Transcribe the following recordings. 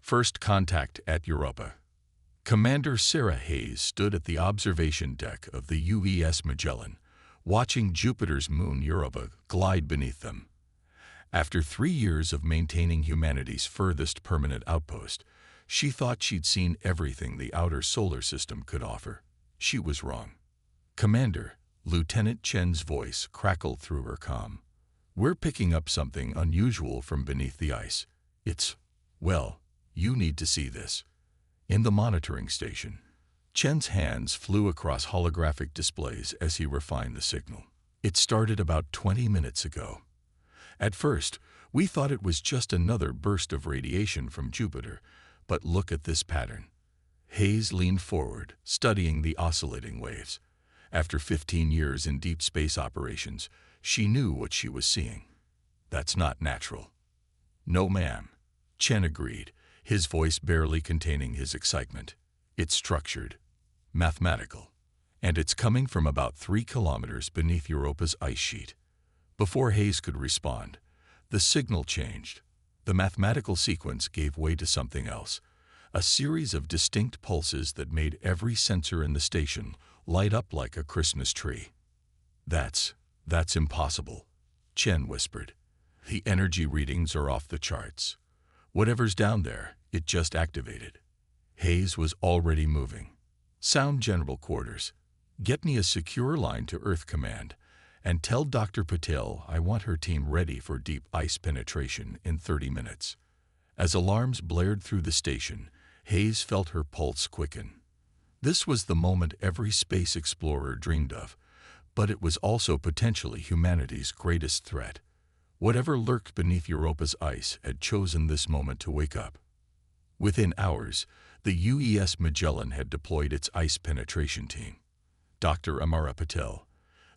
First contact at Europa. Commander Sarah Hayes stood at the observation deck of the UES Magellan, watching Jupiter's moon Europa glide beneath them. After 3 years of maintaining humanity's furthest permanent outpost, she thought she'd seen everything the outer solar system could offer. She was wrong. "Commander," Lieutenant Chen's voice crackled through her comm. "We're picking up something unusual from beneath the ice. Well, you need to see this." In the monitoring station, Chen's hands flew across holographic displays as he refined the signal. "It started about 20 minutes ago. At first, we thought it was just another burst of radiation from Jupiter, but look at this pattern." Hayes leaned forward, studying the oscillating waves. After 15 years in deep space operations, she knew what she was seeing. "That's not natural." "No, ma'am," Chen agreed, his voice barely containing his excitement. "It's structured, mathematical, and it's coming from about 3 kilometers beneath Europa's ice sheet." Before Hayes could respond, the signal changed. The mathematical sequence gave way to something else, a series of distinct pulses that made every sensor in the station light up like a Christmas tree. That's impossible," Chen whispered. "The energy readings are off the charts. Whatever's down there, it just activated." Hayes was already moving. "Sound General Quarters. Get me a secure line to Earth Command, and tell Dr. Patel I want her team ready for deep ice penetration in 30 minutes. As alarms blared through the station, Hayes felt her pulse quicken. This was the moment every space explorer dreamed of, but it was also potentially humanity's greatest threat. Whatever lurked beneath Europa's ice had chosen this moment to wake up. Within hours, the UES Magellan had deployed its ice penetration team. Dr. Amara Patel,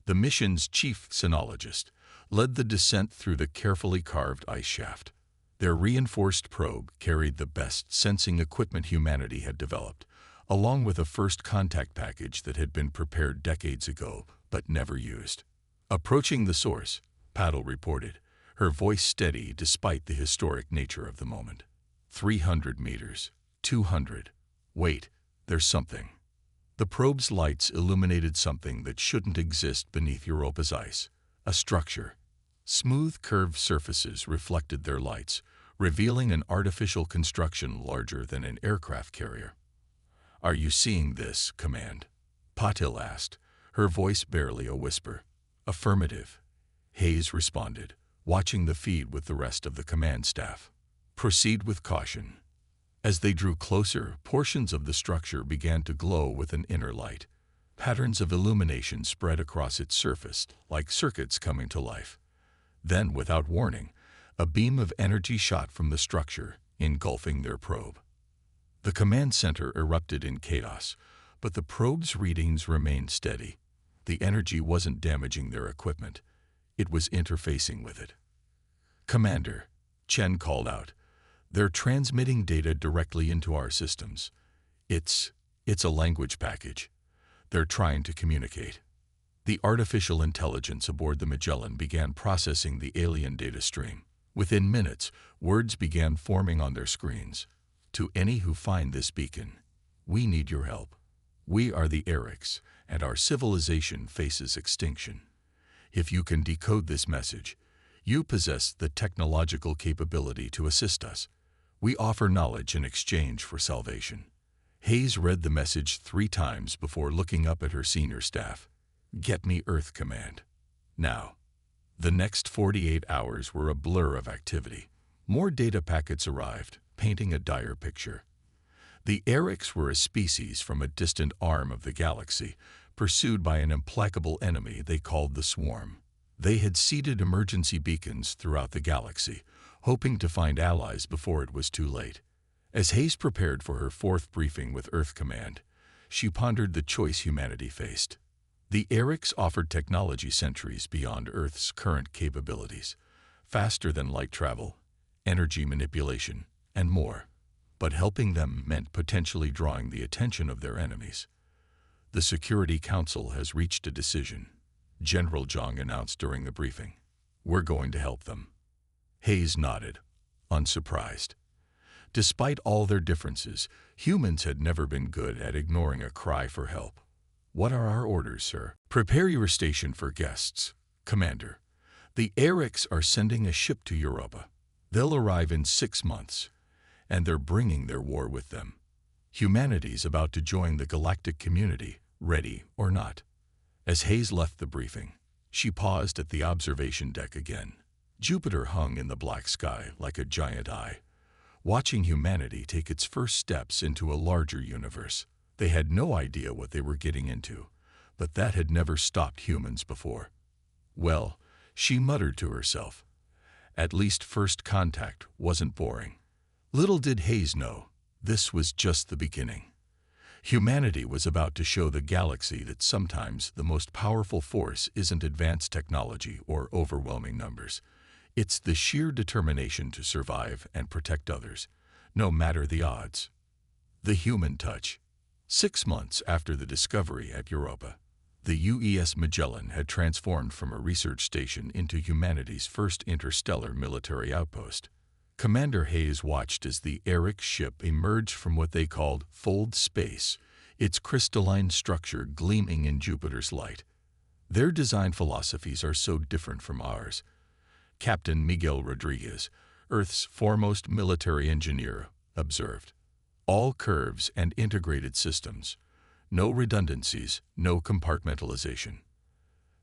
the mission's chief senologist, led the descent through the carefully carved ice shaft. Their reinforced probe carried the best sensing equipment humanity had developed, along with a first contact package that had been prepared decades ago but never used. "Approaching the source," Paddle reported, her voice steady despite the historic nature of the moment. 300 meters, 200. Wait, there's something. The probe's lights illuminated something that shouldn't exist beneath Europa's ice, a structure. Smooth curved surfaces reflected their lights, revealing an artificial construction larger than an aircraft carrier. "Are you seeing this, Command?" Patil asked, her voice barely a whisper. "Affirmative," Hayes responded, watching the feed with the rest of the command staff. "Proceed with caution." As they drew closer, portions of the structure began to glow with an inner light. Patterns of illumination spread across its surface, like circuits coming to life. Then, without warning, a beam of energy shot from the structure, engulfing their probe. The command center erupted in chaos, but the probe's readings remained steady. The energy wasn't damaging their equipment. It was interfacing with it. "Commander," Chen called out, "they're transmitting data directly into our systems. It's a language package. They're trying to communicate." The artificial intelligence aboard the Magellan began processing the alien data stream. Within minutes, words began forming on their screens. "To any who find this beacon, we need your help. We are the Orcs, and our civilization faces extinction. If you can decode this message, you possess the technological capability to assist us. We offer knowledge in exchange for salvation." Hayes read the message 3 times before looking up at her senior staff. "Get me Earth Command. Now." The next 48 hours were a blur of activity. More data packets arrived, painting a dire picture. The Orcs were a species from a distant arm of the galaxy, pursued by an implacable enemy they called the Swarm. They had seeded emergency beacons throughout the galaxy, hoping to find allies before it was too late. As Hayes prepared for her 4th briefing with Earth Command, she pondered the choice humanity faced. The Orcs offered technology centuries beyond Earth's current capabilities, faster than light travel, energy manipulation, and more. But helping them meant potentially drawing the attention of their enemies. "The Security Council has reached a decision," General Zhang announced during the briefing. "We're going to help them." Hayes nodded, unsurprised. Despite all their differences, humans had never been good at ignoring a cry for help. "What are our orders, sir?" "Prepare your station for guests, Commander. The Orcs are sending a ship to Europa. They'll arrive in 6 months, and they're bringing their war with them. Humanity's about to join the galactic community, ready or not." As Hayes left the briefing, she paused at the observation deck again. Jupiter hung in the black sky like a giant eye, watching humanity take its first steps into a larger universe. They had no idea what they were getting into, but that had never stopped humans before. Well, she muttered to herself, at least first contact wasn't boring. Little did Hayes know, this was just the beginning. Humanity was about to show the galaxy that sometimes the most powerful force isn't advanced technology or overwhelming numbers. It's the sheer determination to survive and protect others, no matter the odds. The human touch. 6 months after the discovery at Europa, the UES Magellan had transformed from a research station into humanity's first interstellar military outpost. Commander Hayes watched as the Orcs ship emerged from what they called fold space, its crystalline structure gleaming in Jupiter's light. Their design philosophies are so different from ours. Captain Miguel Rodriguez, Earth's foremost military engineer, observed. All curves and integrated systems. No redundancies, no compartmentalization.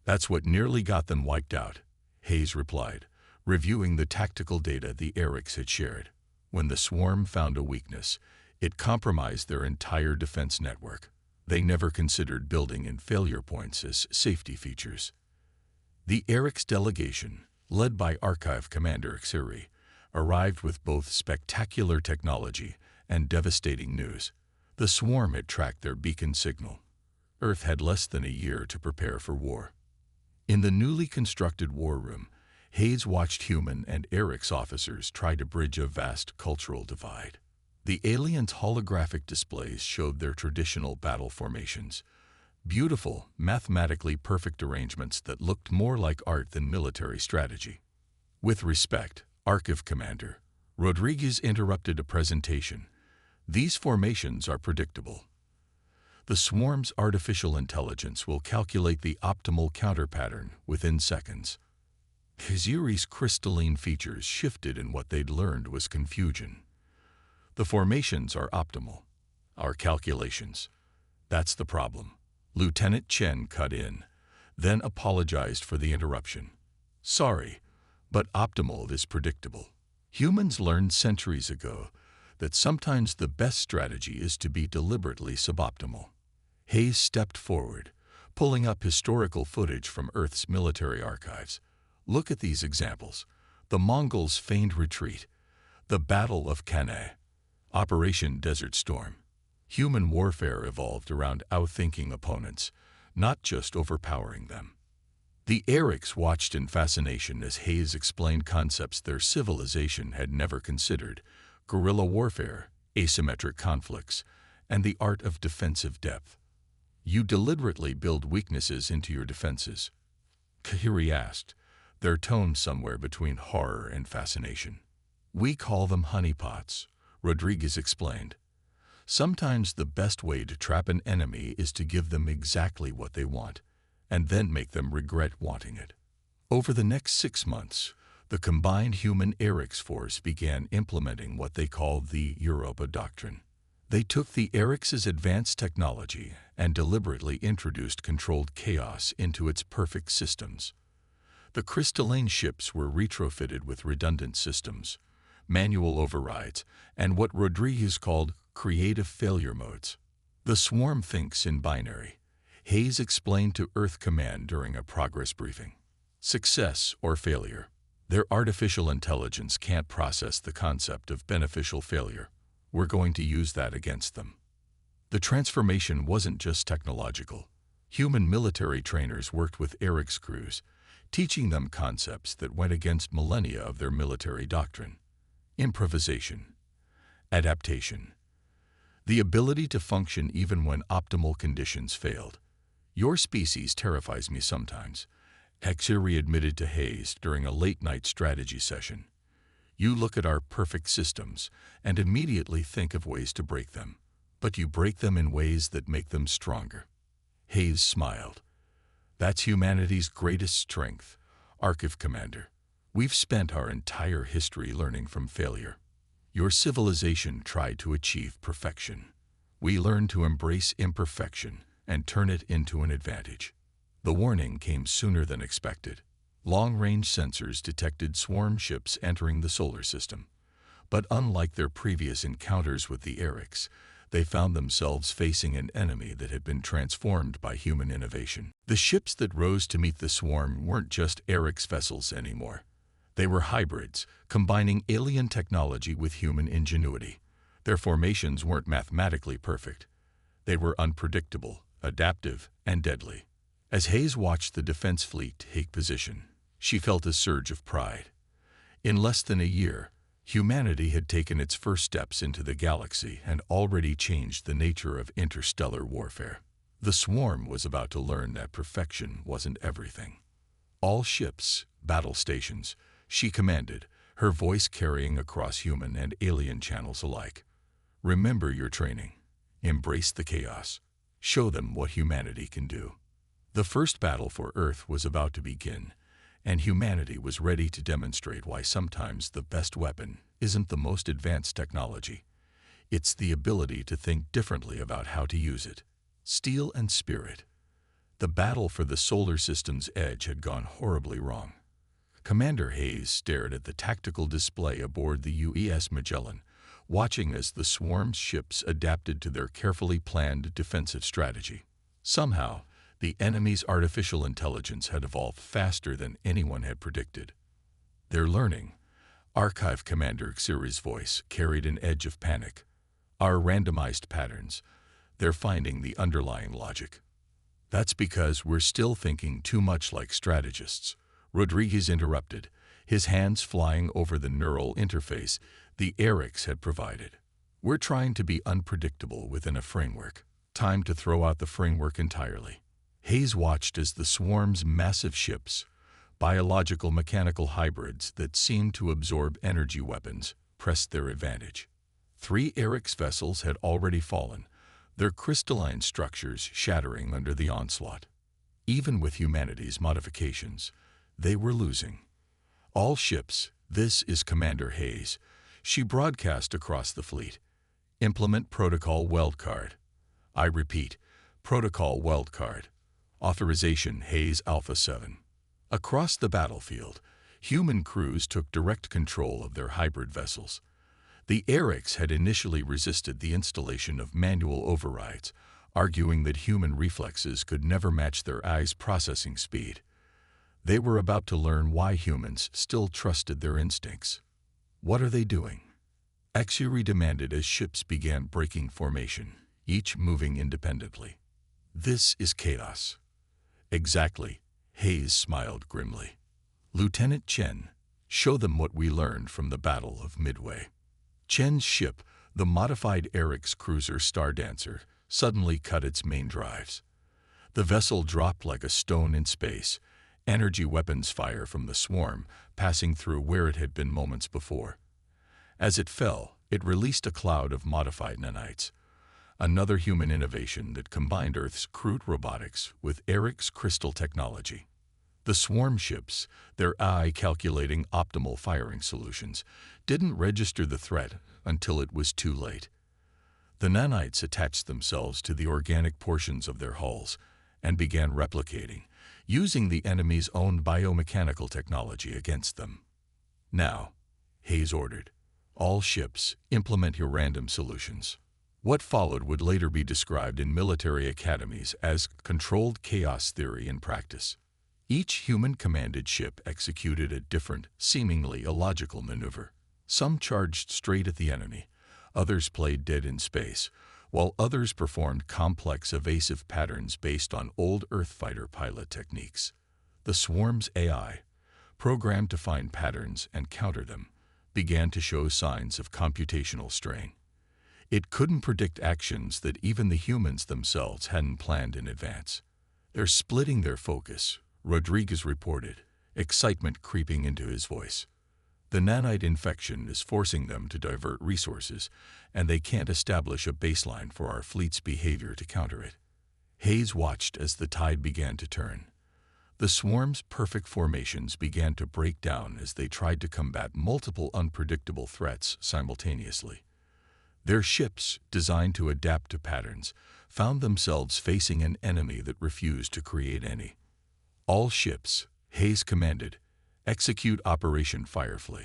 "That's what nearly got them wiped out," Hayes replied, reviewing the tactical data the Orcs had shared. When the swarm found a weakness, it compromised their entire defense network. They never considered building in failure points as safety features. The Orcs delegation, led by Archive Commander Xiri, arrived with both spectacular technology and devastating news. The swarm had tracked their beacon signal. Earth had less than a year to prepare for war. In the newly constructed war room, Hayes watched human and Orcs officers try to bridge a vast cultural divide. The aliens' holographic displays showed their traditional battle formations, beautiful, mathematically perfect arrangements that looked more like art than military strategy. "With respect, Archive Commander," Rodriguez interrupted a presentation, "these formations are predictable. The swarm's artificial intelligence will calculate the optimal counter pattern within seconds." Xiri's crystalline features shifted, and what they'd learned was confusion. "The formations are optimal. Our calculations. That's the problem." Lieutenant Chen cut in, then apologized for the interruption. "Sorry, but optimal is predictable. Humans learned centuries ago that sometimes the best strategy is to be deliberately suboptimal." Hayes stepped forward, pulling up historical footage from Earth's military archives. "Look at these examples. The Mongols' feigned retreat, the Battle of Cannae, Operation Desert Storm. Human warfare evolved around outthinking opponents, not just overpowering them." The Orcs watched in fascination as Hayes explained concepts their civilization had never considered: guerrilla warfare, asymmetric conflicts, and the art of defensive depth. "You deliberately build weaknesses into your defenses?" Kahiri asked, their tone somewhere between horror and fascination. "We call them honeypots," Rodriguez explained. "Sometimes the best way to trap an enemy is to give them exactly what they want, and then make them regret wanting it." Over the next 6 months, the combined human Orcs force began implementing what they called the Europa Doctrine. They took the Orcs' advanced technology and deliberately introduced controlled chaos into its perfect systems. The crystalline ships were retrofitted with redundant systems, manual overrides, and what Rodriguez called creative failure modes. "The swarm thinks in binary," Hayes explained to Earth Command during a progress briefing. "Success or failure. Their artificial intelligence can't process the concept of beneficial failure. We're going to use that against them." The transformation wasn't just technological. Human military trainers worked with Orcs crews, teaching them concepts that went against millennia of their military doctrine. Improvisation, adaptation, the ability to function even when optimal conditions failed. "Your species terrifies me sometimes," Xiri admitted to Hayes during a late-night strategy session. You look at our perfect systems and immediately think of ways to break them. But you break them in ways that make them stronger. Hayes smiled. That's humanity's greatest strength, Archive Commander. We've spent our entire history learning from failure. Your civilization tried to achieve perfection. We learned to embrace imperfection and turn it into an advantage. The warning came sooner than expected. Long-range sensors detected swarm ships entering the solar system. But unlike their previous encounters with the Orcs, they found themselves facing an enemy that had been transformed by human innovation. The ships that rose to meet the swarm weren't just Orcs vessels anymore. They were hybrids, combining alien technology with human ingenuity. Their formations weren't mathematically perfect. They were unpredictable, adaptive, and deadly. As Hayes watched the defense fleet take position, she felt a surge of pride. In less than a year, humanity had taken its first steps into the galaxy and already changed the nature of interstellar warfare. The swarm was about to learn that perfection wasn't everything. All ships, battle stations, she commanded, her voice carrying across human and alien channels alike. Remember your training. Embrace the chaos. Show them what humanity can do. The first battle for Earth was about to begin, and humanity was ready to demonstrate why sometimes the best weapon isn't the most advanced technology. It's the ability to think differently about how to use it. Steel and spirit. The battle for the solar system's edge had gone horribly wrong. Commander Hayes stared at the tactical display aboard the UES Magellan, watching as the swarm's ships adapted to their carefully planned defensive strategy. Somehow, the enemy's artificial intelligence had evolved faster than anyone had predicted. They're learning. Archive Commander Xiri's voice carried an edge of panic. Our randomized patterns. They're finding the underlying logic. That's because we're still thinking too much like strategists. Rodriguez interrupted, his hands flying over the neural interface the Orcs had provided. We're trying to be unpredictable within a framework. Time to throw out the framework entirely. Hayes watched as the swarm's massive ships, biological mechanical hybrids that seemed to absorb energy weapons, pressed their advantage. 3 Orcs vessels had already fallen, their crystalline structures shattering under the onslaught. Even with humanity's modifications, they were losing. All ships, this is Commander Hayes. She broadcast across the fleet. Implement Protocol Wildcard. I repeat, Protocol Wildcard. Authorization Hayes Alpha 7. Across the battlefield, human crews took direct control of their hybrid vessels. The Orcs had initially resisted the installation of manual overrides, arguing that human reflexes could never match their eyes' processing speed. They were about to learn why humans still trusted their instincts. What are they doing? Xiri demanded as ships began breaking formation, each moving independently. This is chaos. Exactly, Hayes smiled grimly. Lieutenant Chen, show them what we learned from the Battle of Midway. Chen's ship, the modified Orcs cruiser Star Dancer, suddenly cut its main drives. The vessel dropped like a stone in space, energy weapons fire from the swarm passing through where it had been moments before. As it fell, it released a cloud of modified nanites, another human innovation that combined Earth's crude robotics with Orcs' crystal technology. The swarm ships, their AI calculating optimal firing solutions, didn't register the threat until it was too late. The nanites attached themselves to the organic portions of their hulls and began replicating, using the enemy's own biomechanical technology against them. Now, Hayes ordered, all ships implement your random solutions. What followed would later be described in military academies as controlled chaos theory in practice. Each human-commanded ship executed a different, seemingly illogical maneuver. Some charged straight at the enemy, others played dead in space, while others performed complex evasive patterns based on old Earth fighter pilot techniques. The swarm's AI, programmed to find patterns and counter them, began to show signs of computational strain. It couldn't predict actions that even the humans themselves hadn't planned in advance. They're splitting their focus, Rodriguez reported, excitement creeping into his voice. The nanite infection is forcing them to divert resources, and they can't establish a baseline for our fleet's behavior to counter it. Hayes watched as the tide began to turn. The swarm's perfect formations began to break down as they tried to combat multiple unpredictable threats simultaneously. Their ships, designed to adapt to patterns, found themselves facing an enemy that refused to create any. All ships, Hayes commanded, execute Operation Firefly.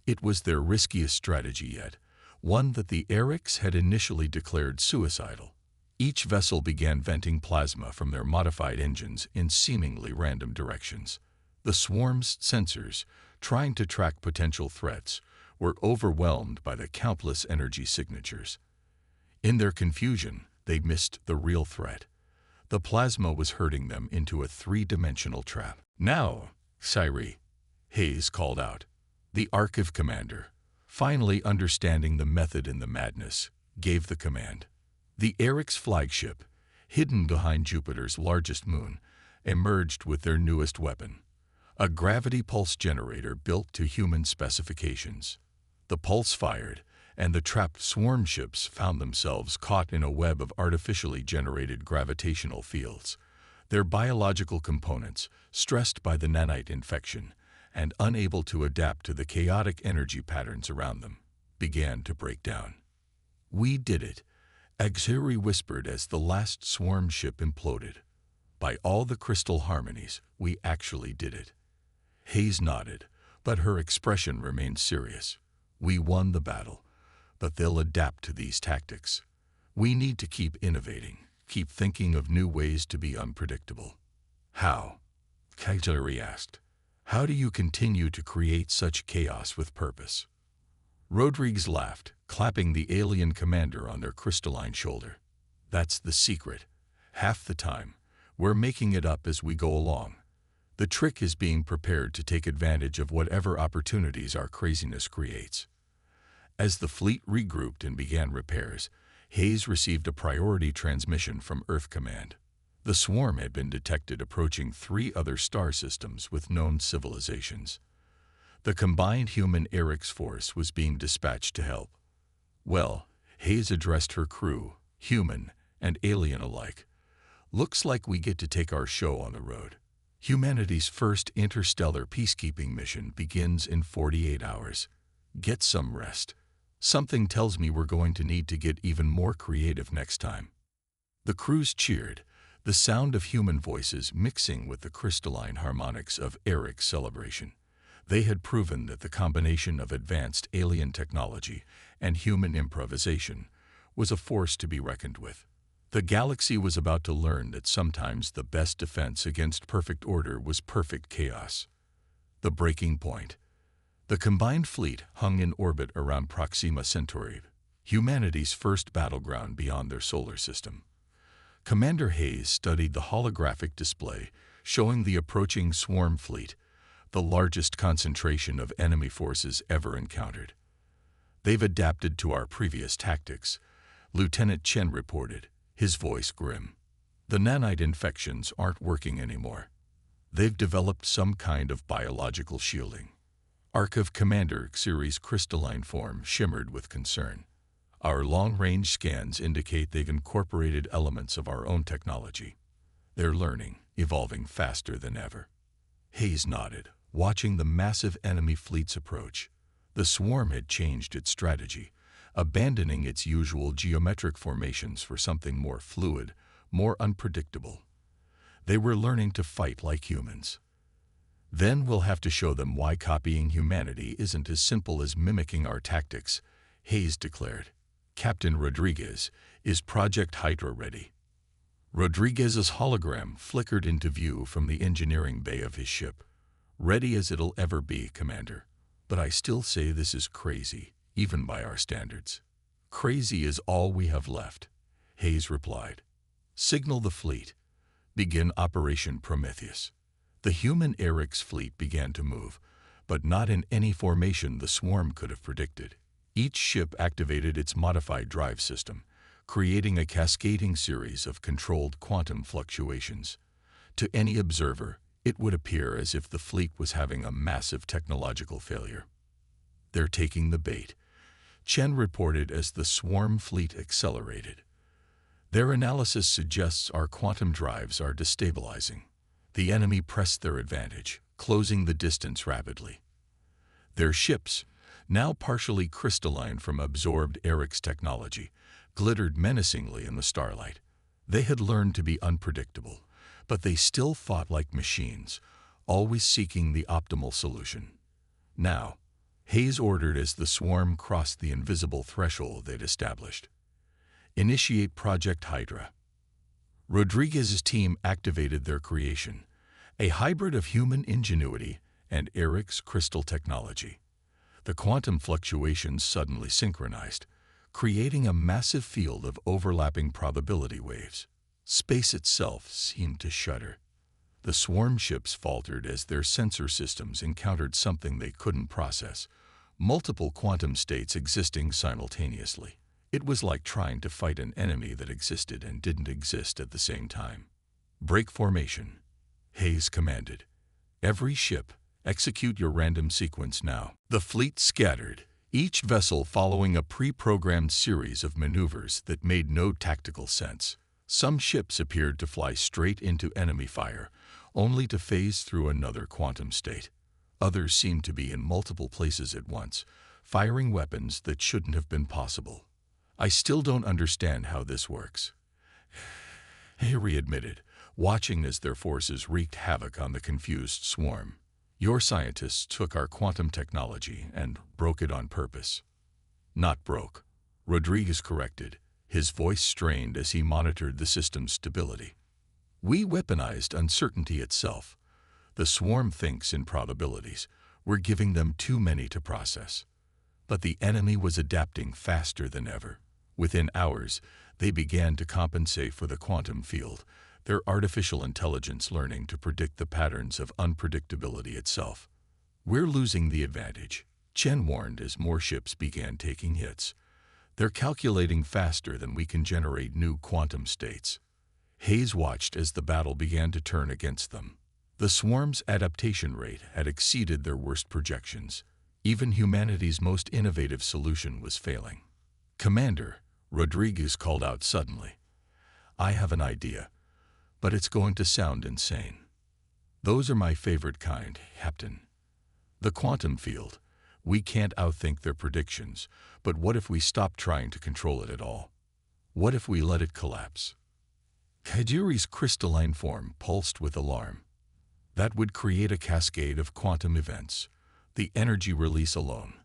It was their riskiest strategy yet, one that the Orcs had initially declared suicidal. Each vessel began venting plasma from their modified engines in seemingly random directions. The swarm's sensors, trying to track potential threats, were overwhelmed by the countless energy signatures. In their confusion, they missed the real threat. The plasma was herding them into a three-dimensional trap. "Now, Siri," Hayes called out. The Archive commander, finally understanding the method in the madness, gave the command. The Orcs' flagship, hidden behind Jupiter's largest moon, emerged with their newest weapon, a gravity pulse generator built to human specifications. The pulse fired, and the trapped swarm ships found themselves caught in a web of artificially generated gravitational fields. Their biological components, stressed by the nanite infection and unable to adapt to the chaotic energy patterns around them, began to break down. "We did it," Auxiliary whispered as the last swarm ship imploded. "By all the crystal harmonies, we actually did it." Hayes nodded, but her expression remained serious. "We won the battle, but they'll adapt to these tactics. We need to keep innovating, keep thinking of new ways to be unpredictable." "How?" Auxiliary asked. "How do you continue to create such chaos with purpose?" Rodriguez laughed, clapping the alien commander on their crystalline shoulder. "That's the secret. Half the time, we're making it up as we go along. The trick is being prepared to take advantage of whatever opportunities our craziness creates." As the fleet regrouped and began repairs, Hayes received a priority transmission from Earth Command. The swarm had been detected approaching 3 other star systems with known civilizations. The combined human-Orcs force was being dispatched to help. "Well," Hayes addressed her crew, human and alien alike, "looks like we get to take our show on the road. Humanity's first interstellar peacekeeping mission begins in 48 hours. Get some rest. Something tells me we're going to need to get even more creative next time." The crews cheered, the sound of human voices mixing with the crystalline harmonics of Orcs celebration. They had proven that the combination of advanced alien technology and human improvisation was a force to be reckoned with. The galaxy was about to learn that sometimes the best defense against perfect order was perfect chaos. The breaking point. The combined fleet hung in orbit around Proxima Centauri, humanity's first battleground beyond their solar system. Commander Hayes studied the holographic display showing the approaching swarm fleet, the largest concentration of enemy forces ever encountered. "They've adapted to our previous tactics," Lieutenant Chen reported, his voice grim. "The nanite infections aren't working anymore. They've developed some kind of biological shielding." Archive Commander Xeri's crystalline form shimmered with concern. "Our long-range scans indicate they've incorporated elements of our own technology. They're learning, evolving faster than ever." Hayes nodded, watching the massive enemy fleets approach. The swarm had changed its strategy, abandoning its usual geometric formations for something more fluid, more unpredictable. They were learning to fight like humans. "Then we'll have to show them why copying humanity isn't as simple as mimicking our tactics," Hayes declared. "Captain Rodriguez, is Project Hydra ready?" Rodriguez's hologram flickered into view from the engineering bay of his ship. "Ready as it'll ever be, Commander. But I still say this is crazy, even by our standards." "Crazy is all we have left," Hayes replied. "Signal the fleet. Begin Operation Prometheus." The human Orcs fleet began to move, but not in any formation the swarm could have predicted. Each ship activated its modified drive system, creating a cascading series of controlled quantum fluctuations. To any observer, it would appear as if the fleet was having a massive technological failure. "They're taking the bait," Chen reported as the swarm fleet accelerated. "Their analysis suggests our quantum drives are destabilizing." The enemy pressed their advantage, closing the distance rapidly. Their ships, now partially crystalline from absorbed Orcs technology, glittered menacingly in the starlight. They had learned to be unpredictable, but they still fought like machines, always seeking the optimal solution. Now, Hayes ordered as the swarm crossed the invisible threshold they'd established. "Initiate Project Hydra." Rodriguez's team activated their creation, a hybrid of human ingenuity and Orcs crystal technology. The quantum fluctuations suddenly synchronized, creating a massive field of overlapping probability waves. Space itself seemed to shudder. The swarm ships faltered as their sensor systems encountered something they couldn't process, multiple quantum states existing simultaneously. It was like trying to fight an enemy that existed and didn't exist at the same time. "Break formation," Hayes commanded. "Every ship, execute your random sequence now." The fleet scattered, each vessel following a pre-programmed series of maneuvers that made no tactical sense. Some ships appeared to fly straight into enemy fire, only to phase through another quantum state. Others seemed to be in multiple places at once, firing weapons that shouldn't have been possible. "I still don't understand how this works," Harry admitted, watching as their forces wreaked havoc on the confused swarm. "Your scientists took our quantum technology and broke it on purpose." "Not broke," Rodriguez corrected, his voice strained as he monitored the system's stability. "We weaponized uncertainty itself. The swarm thinks in probabilities. We're giving them too many to process." But the enemy was adapting faster than ever. Within hours, they began to compensate for the quantum field, their artificial intelligence learning to predict the patterns of unpredictability itself. "We're losing the advantage," Chen warned as more ships began taking hits. "They're calculating faster than we can generate new quantum states." Hayes watched as the battle began to turn against them. The swarm's adaptation rate had exceeded their worst projections. Even humanity's most innovative solution was failing. "Commander," Rodriguez called out suddenly, "I have an idea, but it's going to sound insane." "Those are my favorite kind, Captain. The quantum field. We can't outthink their predictions, but what if we stop trying to control it at all? What if we let it collapse?" Kajiri's crystalline form pulsed with alarm. "That would create a cascade of quantum events. The energy release alone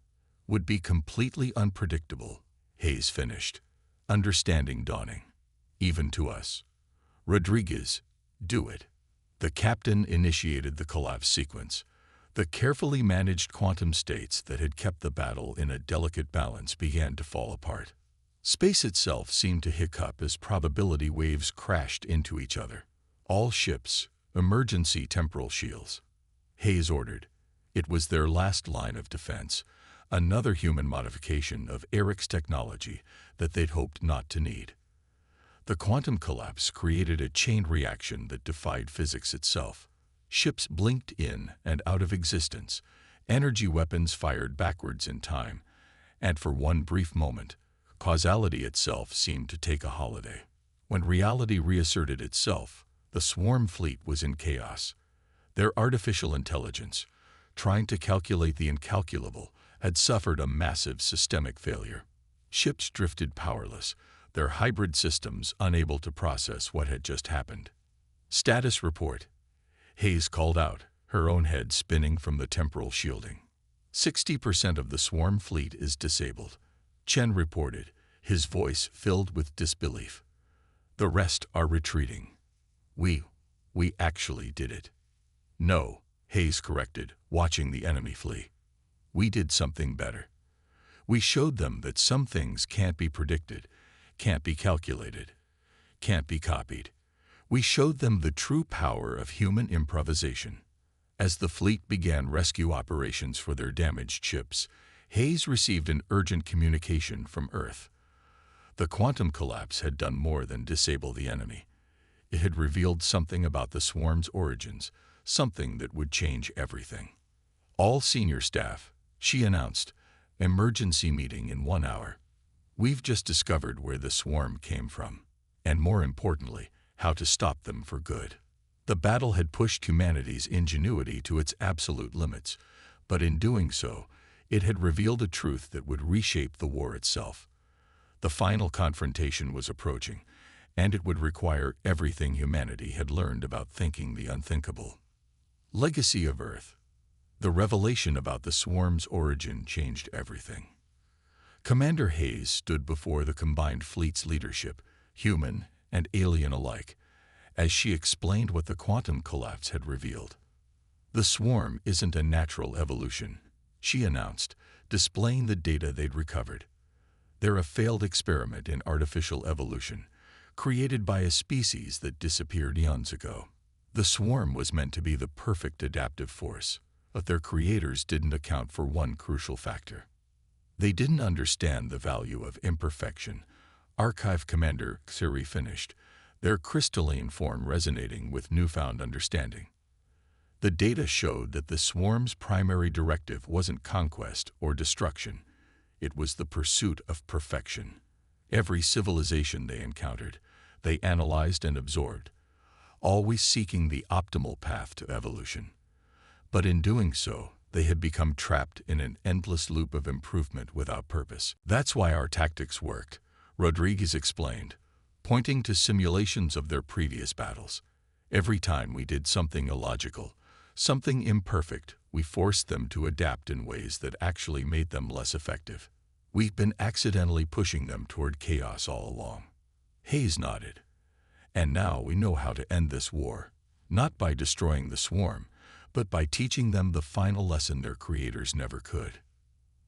would be completely unpredictable," Hayes finished, understanding dawning. "Even to us." "Rodriguez, do it." The captain initiated the collapse sequence. The carefully managed quantum states that had kept the battle in a delicate balance began to fall apart. Space itself seemed to hiccup as probability waves crashed into each other. "All ships, emergency temporal shields," Hayes ordered. It was their last line of defense, another human modification of Orcs technology that they'd hoped not to need. The quantum collapse created a chain reaction that defied physics itself. Ships blinked in and out of existence, energy weapons fired backwards in time, and for one brief moment, causality itself seemed to take a holiday. When reality reasserted itself, the swarm fleet was in chaos. Their artificial intelligence, trying to calculate the incalculable, had suffered a massive systemic failure. Ships drifted powerless, their hybrid systems unable to process what had just happened. "Status report," Hayes called out, her own head spinning from the temporal shielding. 60% of the swarm fleet is disabled," Chen reported, his voice filled with disbelief. "The rest are retreating." We actually did it." "No," Hayes corrected, watching the enemy flee. "We did something better. We showed them that some things can't be predicted, can't be calculated, can't be copied. We showed them the true power of human improvisation." As the fleet began rescue operations for their damaged ships, Hayes received an urgent communication from Earth. The quantum collapse had done more than disable the enemy. It had revealed something about the swarm's origins, something that would change everything. "All senior staff," she announced, Emergency meeting in 1 hour. We've just discovered where the swarm came from, and more importantly, how to stop them for good. The battle had pushed humanity's ingenuity to its absolute limits, but in doing so, it had revealed a truth that would reshape the war itself. The final confrontation was approaching, and it would require everything humanity had learned about thinking the unthinkable. Legacy of Earth. The revelation about the swarm's origin changed everything. Commander Hayes stood before the combined fleet's leadership, human and alien alike, as she explained what the quantum collapse had revealed. The swarm isn't a natural evolution, she announced, displaying the data they'd recovered. They're a failed experiment in artificial evolution, created by a species that disappeared eons ago. The swarm was meant to be the perfect adaptive force, but their creators didn't account for one crucial factor. They didn't understand the value of imperfection. Archive Commander Siri finished, their crystalline form resonating with newfound understanding. The data showed that the swarm's primary directive wasn't conquest or destruction. It was the pursuit of perfection. Every civilization they encountered, they analyzed and absorbed, always seeking the optimal path to evolution. But in doing so, they had become trapped in an endless loop of improvement without purpose. That's why our tactics worked, Rodriguez explained, pointing to simulations of their previous battles. Every time we did something illogical, something imperfect, we forced them to adapt in ways that actually made them less effective. We've been accidentally pushing them toward chaos all along. Hayes nodded. And now we know how to end this war, not by destroying the swarm, but by teaching them the final lesson their creators never could.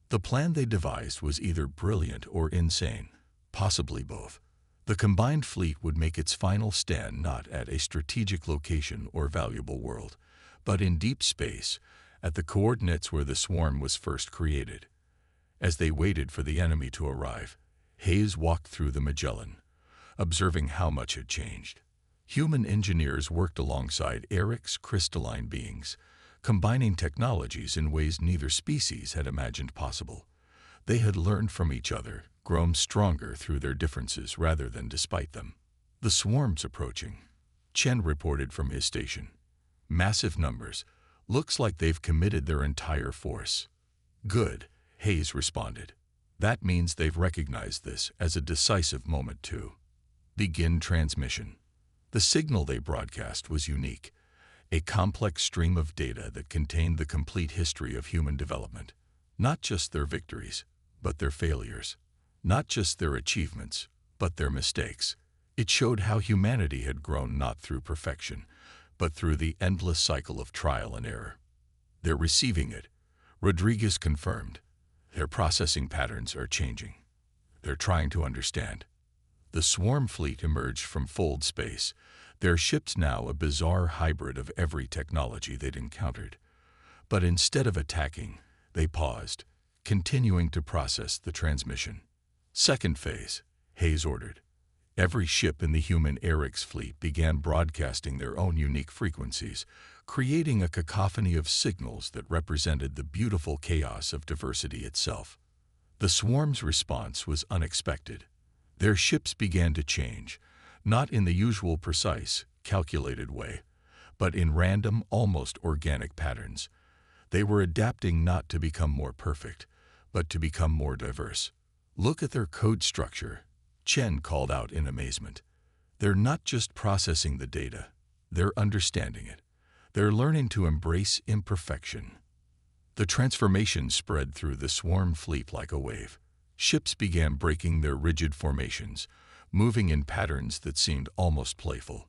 The plan they devised was either brilliant or insane, possibly both. The combined fleet would make its final stand not at a strategic location or valuable world, but in deep space, at the coordinates where the swarm was first created. As they waited for the enemy to arrive, Hayes walked through the Magellan, observing how much had changed. Human engineers worked alongside Orcs crystalline beings, combining technologies in ways neither species had imagined possible. They had learned from each other, grown stronger through their differences rather than despite them. The swarm's approaching, Chen reported from his station. Massive numbers. Looks like they've committed their entire force. Good, Hayes responded. That means they've recognized this as a decisive moment too. Begin transmission. The signal they broadcast was unique, a complex stream of data that contained the complete history of human development. Not just their victories, but their failures. Not just their achievements, but their mistakes. It showed how humanity had grown not through perfection, but through the endless cycle of trial and error. They're receiving it, Rodriguez confirmed. Their processing patterns are changing. They're trying to understand. The swarm fleet emerged from fold space, their ships now a bizarre hybrid of every technology they'd encountered. But instead of attacking, they paused, continuing to process the transmission. Second phase, Hayes ordered. Every ship in the human Orcs fleet began broadcasting their own unique frequencies, creating a cacophony of signals that represented the beautiful chaos of diversity itself. The swarm's response was unexpected. Their ships began to change, not in the usual precise, calculated way, but in random, almost organic patterns. They were adapting not to become more perfect, but to become more diverse. Look at their code structure, Chen called out in amazement. They're not just processing the data, they're understanding it. They're learning to embrace imperfection. The transformation spread through the swarm fleet like a wave. Ships began breaking their rigid formations, moving in patterns that seemed almost playful.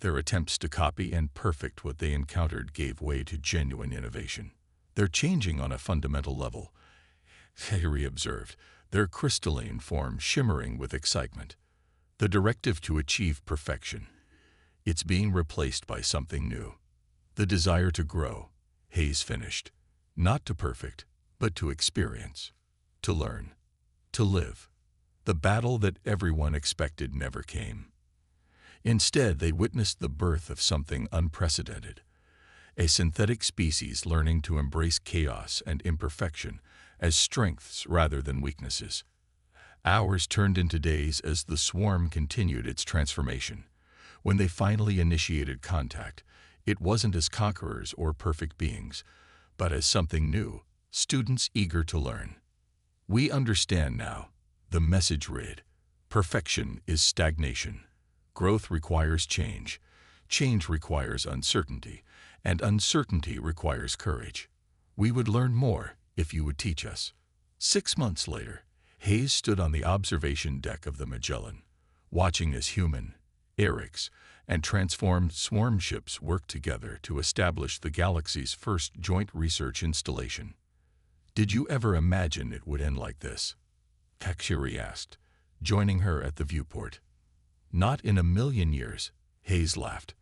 Their attempts to copy and perfect what they encountered gave way to genuine innovation. They're changing on a fundamental level, Harry observed, their crystalline form shimmering with excitement. The directive to achieve perfection. It's being replaced by something new. The desire to grow, Hayes finished. Not to perfect, but to experience. To learn, to live. The battle that everyone expected never came. Instead, they witnessed the birth of something unprecedented, a synthetic species learning to embrace chaos and imperfection as strengths rather than weaknesses. Hours turned into days as the swarm continued its transformation. When they finally initiated contact, it wasn't as conquerors or perfect beings, but as something new, students eager to learn. "We understand now," the message read. "Perfection is stagnation. Growth requires change. Change requires uncertainty, and uncertainty requires courage. We would learn more if you would teach us." 6 months later, Hayes stood on the observation deck of the Magellan, watching as human, Orcs, and transformed swarm ships worked together to establish the galaxy's first joint research installation. "Did you ever imagine it would end like this?" HFY asked, joining her at the viewport. "Not in a million years," Hayes laughed.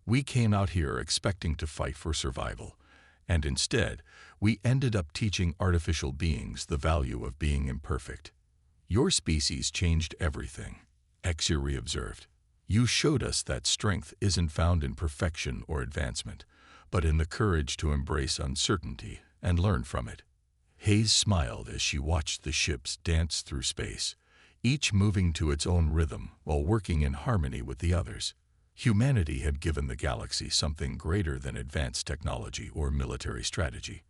"We came out here expecting to fight for survival, and instead, we ended up teaching artificial beings the value of being imperfect." "Your species changed everything," HFY observed. "You showed us that strength isn't found in perfection or advancement, but in the courage to embrace uncertainty and learn from it." Hayes smiled as she watched the ships dance through space, each moving to its own rhythm while working in harmony with the others. Humanity had given the galaxy something greater than advanced technology or military strategy.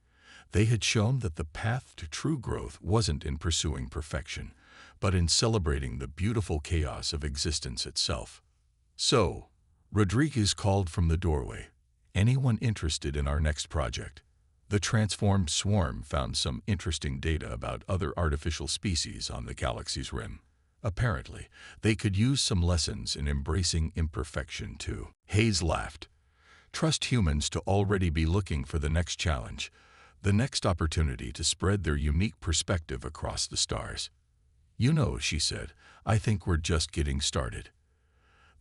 They had shown that the path to true growth wasn't in pursuing perfection, but in celebrating the beautiful chaos of existence itself. "So," Rodriguez called from the doorway, "anyone interested in our next project?" The transformed swarm found some interesting data about other artificial species on the galaxy's rim. Apparently, they could use some lessons in embracing imperfection too. Hayes laughed. "Trust humans to already be looking for the next challenge, the next opportunity to spread their unique perspective across the stars." "You know," she said, "I think we're just getting started."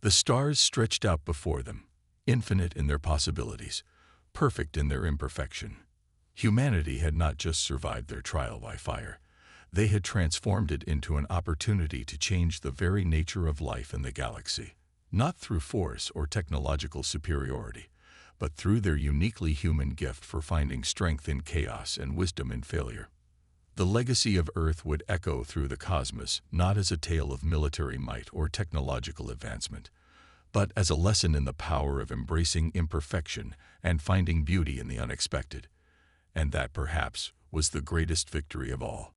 The stars stretched out before them, infinite in their possibilities, perfect in their imperfection. Humanity had not just survived their trial by fire. They had transformed it into an opportunity to change the very nature of life in the galaxy, not through force or technological superiority, but through their uniquely human gift for finding strength in chaos and wisdom in failure. The legacy of Earth would echo through the cosmos, not as a tale of military might or technological advancement, but as a lesson in the power of embracing imperfection and finding beauty in the unexpected. And that, perhaps, was the greatest victory of all.